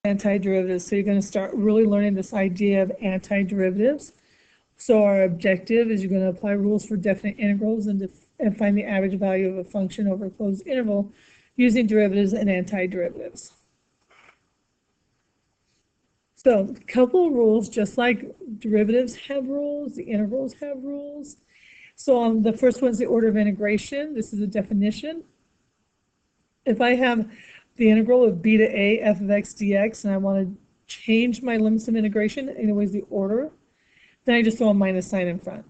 Antiderivatives. So you're going to start really learning this idea of antiderivatives. So our objective is you're going to apply rules for definite integrals and find the average value of a function over a closed interval using derivatives and antiderivatives. So a couple of rules, just like derivatives have rules, the integrals have rules. So the first one is the order of integration. This is a definition. If I have the integral of b to a f of x dx and I want to change my limits of integration, anyways the order, then I just throw a minus sign in front.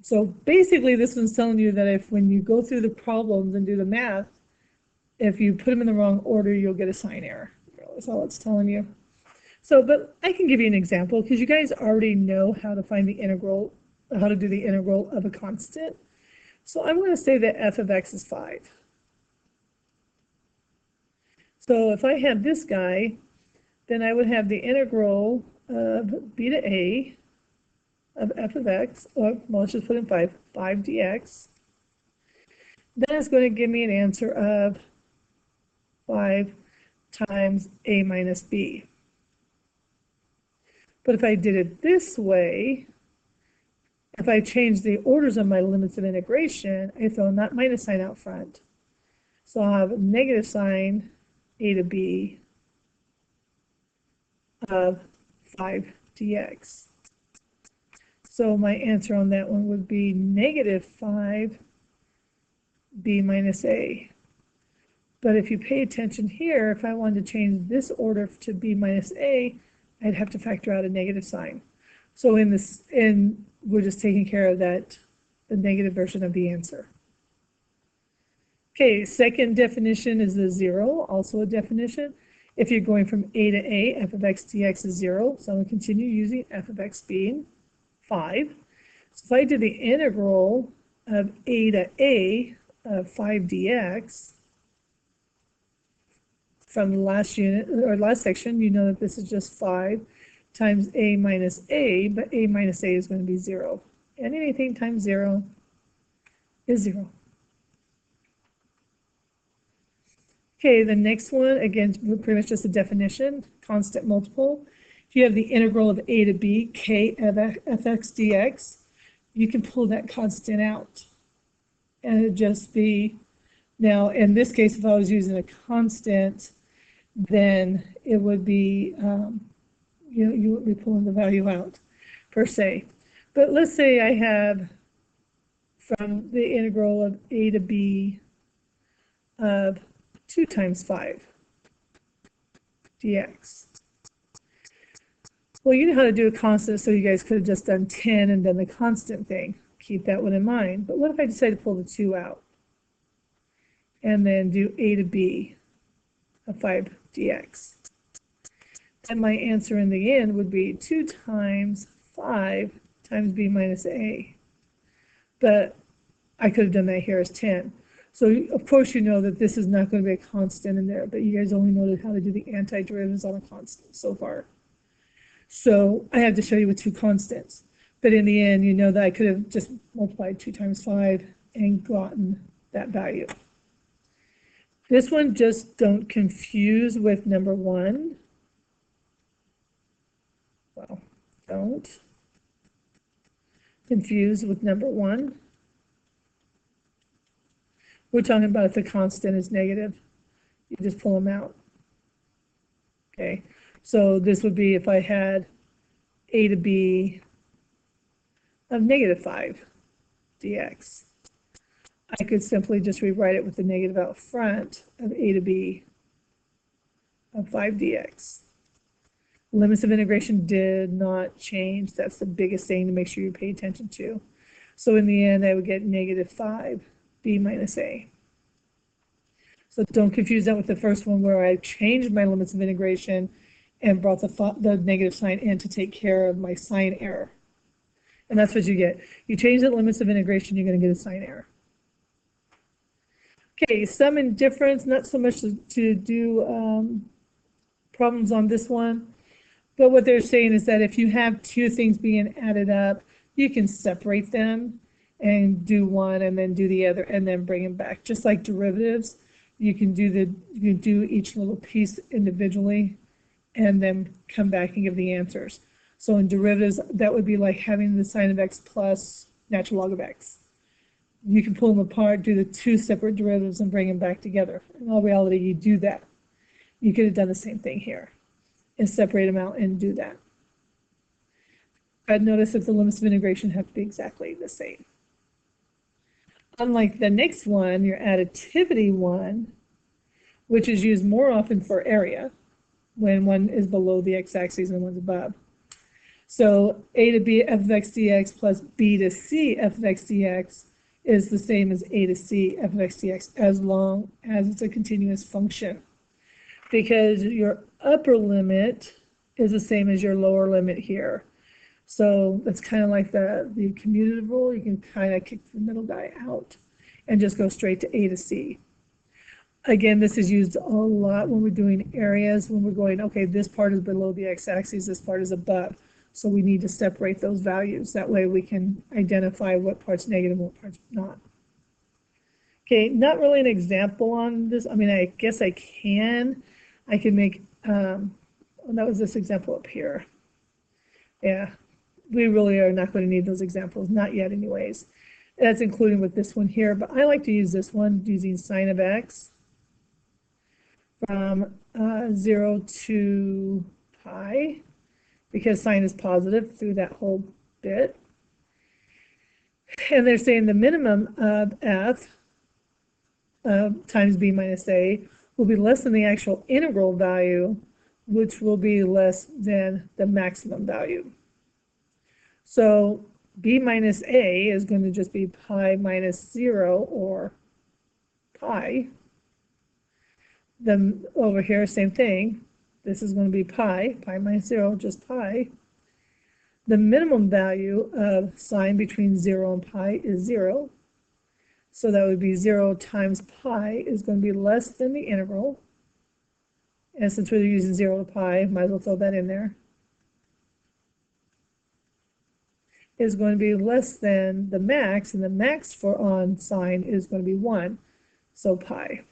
So basically this one's telling you that if when you go through the problems and do the math, if you put them in the wrong order, you'll get a sign error. That's all it's telling you. So, but I can give you an example because you guys already know how to find the integral, how to do the integral of a constant. So I'm going to say that f of x is 5. So if I had this guy, then I would have the integral of b to a of f of x, or well, let's just put in 5 dx. Then it's going to give me an answer of 5 times a minus b. But if I did it this way, if I change the orders of my limits of integration, I throw that minus sign out front. So I'll have a negative sign a to b of 5 dx. So my answer on that one would be negative 5 b minus a. But if you pay attention here, if I wanted to change this order to b minus a, I'd have to factor out a negative sign. So we're just taking care of that, the negative version of the answer. Okay, second definition is the 0, also a definition. If you're going from a to a, f of x dx is 0. So I'm going to continue using f of x being 5. So if I did the integral of a to a of 5 dx, from the last unit or last section, you know that this is just 5 times a minus a, but a minus a is going to be 0. And anything times 0 is 0. Okay, the next one, again, pretty much just a definition, constant multiple. If you have the integral of a to b, k of fx dx, you can pull that constant out. And it'd just be, now in this case, if I was using a constant, then it would be, you would be pulling the value out, per se. But let's say I have from the integral of a to b of 2 times 5 dx. Well, you know how to do a constant, so you guys could have just done 10 and done the constant thing. Keep that one in mind. But what if I decide to pull the 2 out and then do a to b of 5 dx? And my answer in the end would be 2 times 5 times b minus a. But I could have done that here as 10. So of course you know that this is not going to be a constant in there, but you guys only know how to do the antiderivatives on a constant so far. So I have to show you with 2 constants. But in the end, you know that I could have just multiplied 2 times 5 and gotten that value. This one, just don't confuse with number 1. Well, don't confuse with number 1. We're talking about if the constant is negative, you just pull them out. Okay, so this would be if I had a to b of negative 5 dx. I could simply just rewrite it with the negative out front of a to b of 5 dx. Limits of integration did not change. That's the biggest thing to make sure you pay attention to. So in the end, I would get negative 5 b minus a. So don't confuse that with the first one where I changed my limits of integration and brought the negative sign in to take care of my sign error. And that's what you get. You change the limits of integration, you're going to get a sign error. Okay, sum and difference, not so much to do problems on this one, but what they're saying is that if you have 2 things being added up, you can separate them and do one and then do the other and then bring them back. Just like derivatives, you can do each little piece individually and then come back and give the answers. So in derivatives, that would be like having the sine of x plus natural log of x. You can pull them apart, do the two separate derivatives, and bring them back together. In all reality, you do that. You could have done the same thing here and separate them out and do that. I'd notice that the limits of integration have to be exactly the same. Unlike the next one, your additivity one, which is used more often for area, when one is below the x-axis and one's above. So a to b f of x dx plus b to c f of x dx is the same as a to c f of x dx as long as it's a continuous function, because your upper limit is the same as your lower limit here. So that's kind of like the commutative rule. You can kind of kick the middle guy out and just go straight to a to c. Again, this is used a lot when we're doing areas, when we're going, okay, this part is below the x-axis, this part is above. So we need to separate those values. That way we can identify what part's negative and what part's not. Okay, not really an example on this. I mean, I guess I can. I can make, that was this example up here. Yeah, we really are not going to need those examples, not yet anyways. That's including with this one here, but I like to use this one using sine of x from 0 to pi, because sine is positive through that whole bit. And they're saying the minimum of f times b minus a will be less than the actual integral value, which will be less than the maximum value. So b minus a is going to just be pi minus 0, or pi. Then over here, same thing. This is going to be pi minus 0, just pi. The minimum value of sine between 0 and pi is 0. So that would be 0 times pi is going to be less than the integral. And since we're using 0 to pi, might as well throw that in there. Is going to be less than the max, and the max for on sine is going to be 1, so pi.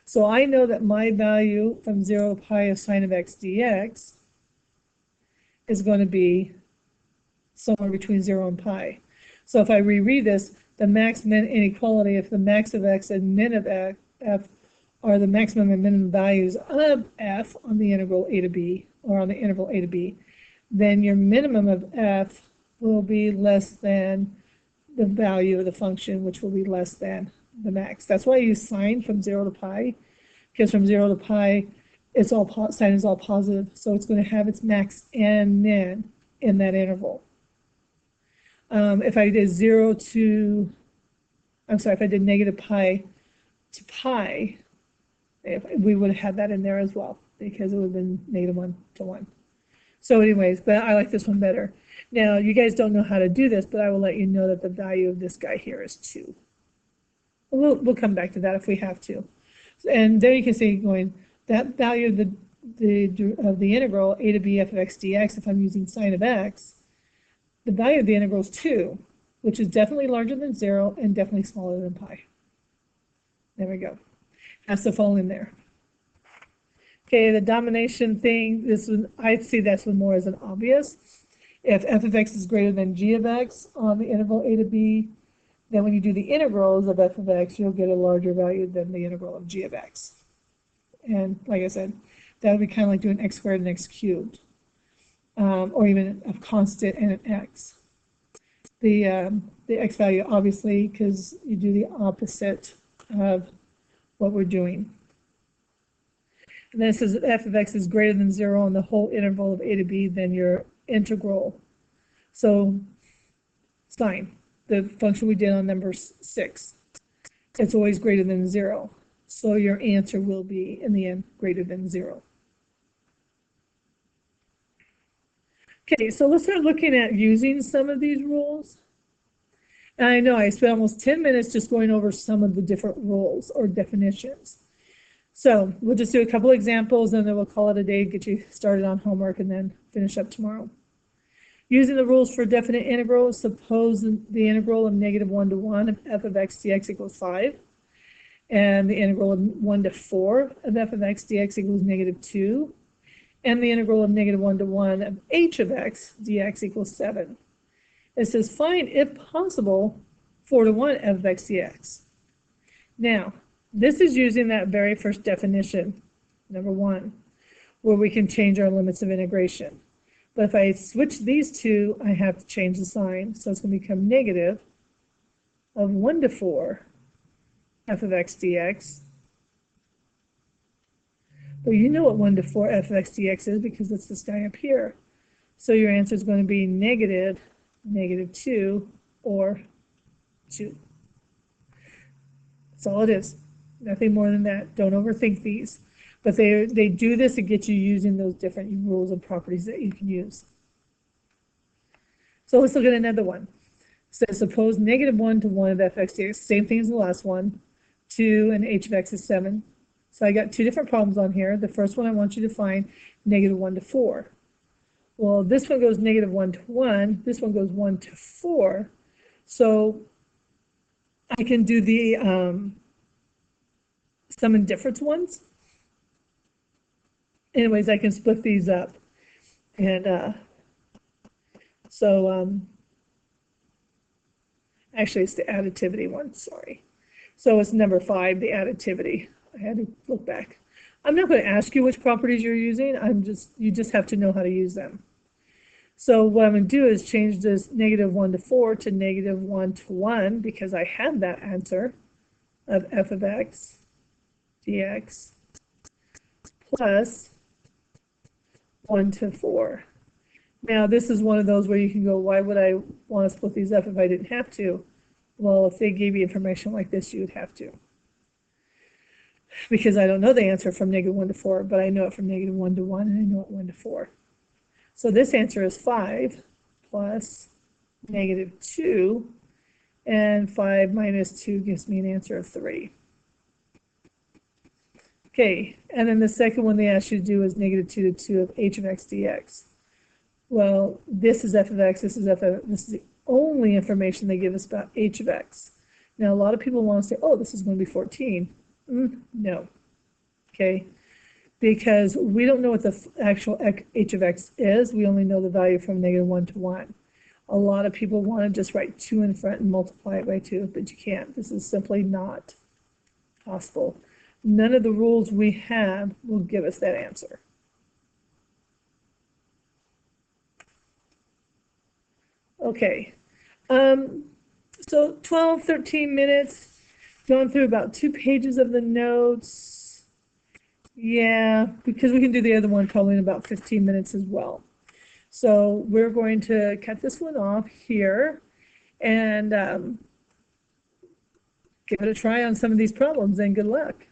So I know that my value from 0 to pi of sine of x dx is going to be somewhere between 0 and pi. So if I reread this, the max min inequality, if the max of x and min of f are the maximum and minimum values of f on the integral a to b, or on the interval a to b, then your minimum of f will be less than the value of the function, which will be less than the max. That's why I use sine from 0 to pi, because from 0 to pi, it's all sine is all positive, so it's going to have its max and min in that interval. If I did if I did negative pi to pi, we would have had that in there as well, because it would have been negative 1 to 1. So anyways, but I like this one better. Now, you guys don't know how to do this, but I will let you know that the value of this guy here is 2. We'll come back to that if we have to. And there you can see going, that value of the integral a to b f of x dx, if I'm using sine of x, the value of the integral is 2, which is definitely larger than 0 and definitely smaller than pi. There we go. Has to fall in there. Okay, the domination thing, this one, I see this one more as an obvious. If f of x is greater than g of x on the interval a to b, then when you do the integrals of f of x, you'll get a larger value than the integral of g of x. And like I said, that would be kind of like doing x squared and x cubed, or even a constant and an x. The x value, obviously, because you do the opposite of what we're doing. And then it says that f of x is greater than 0 on the whole interval of a to b, then your integral. So sine, the function we did on number 6, it's always greater than 0. So your answer will be, in the end, greater than 0. Okay, so let's start looking at using some of these rules. And I know I spent almost 10 minutes just going over some of the different rules or definitions. So we'll just do a couple examples, and then we'll call it a day, get you started on homework, and then finish up tomorrow. Using the rules for definite integrals, suppose the integral of negative 1 to 1 of f of x dx equals 5, and the integral of 1 to 4 of f of x dx equals negative 2, and the integral of negative 1 to 1 of h of x dx equals 7. It says find, if possible, 4 to 1 f of x dx. Now, this is using that very first definition, number 1, where we can change our limits of integration. But if I switch these two, I have to change the sign. So it's going to become negative of 1 to 4 f of x dx. But you know what 1 to 4 f of x dx is because it's this guy up here. So your answer is going to be negative 2, or 2. That's all it is. Nothing more than that. Don't overthink these. But they do this to get you using those different rules and properties that you can use. So let's look at another one. It says suppose negative 1 to 1 of f of x dx, same thing as the last one, 2 and h of x is 7. So I got two different problems on here. The first one I want you to find negative 1 to 4. Well, this one goes negative 1 to 1. This one goes 1 to 4. So I can do the sum and difference ones. Anyways, I can split these up. And actually, it's the additivity one, sorry. So it's number 5, the additivity. I had to look back. I'm not going to ask you which properties you're using. You just have to know how to use them. So what I'm going to do is change this negative 1 to 4 to negative 1 to 1 because I have that answer of f of x dx plus 1 to 4. Now this is one of those where you can go, why would I want to split these up if I didn't have to? Well, if they gave you information like this, you would have to. Because I don't know the answer from negative 1 to 4, but I know it from negative 1 to 1, and I know it 1 to 4. So this answer is 5 plus negative 2, and 5 minus 2 gives me an answer of 3. Okay, and then the second one they asked you to do is negative 2 to 2 of h of x dx. Well, this is f of x, this is f of x. This is the only information they give us about h of x. Now, a lot of people want to say, oh, this is going to be 14. No. Okay, because we don't know what the actual h of x is. We only know the value from negative 1 to 1. A lot of people want to just write 2 in front and multiply it by 2, but you can't. This is simply not possible. None of the rules we have will give us that answer. Okay, so 12, 13 minutes, gone through about 2 pages of the notes. Yeah, because we can do the other one probably in about 15 minutes as well. So we're going to cut this one off here and give it a try on some of these problems, and good luck.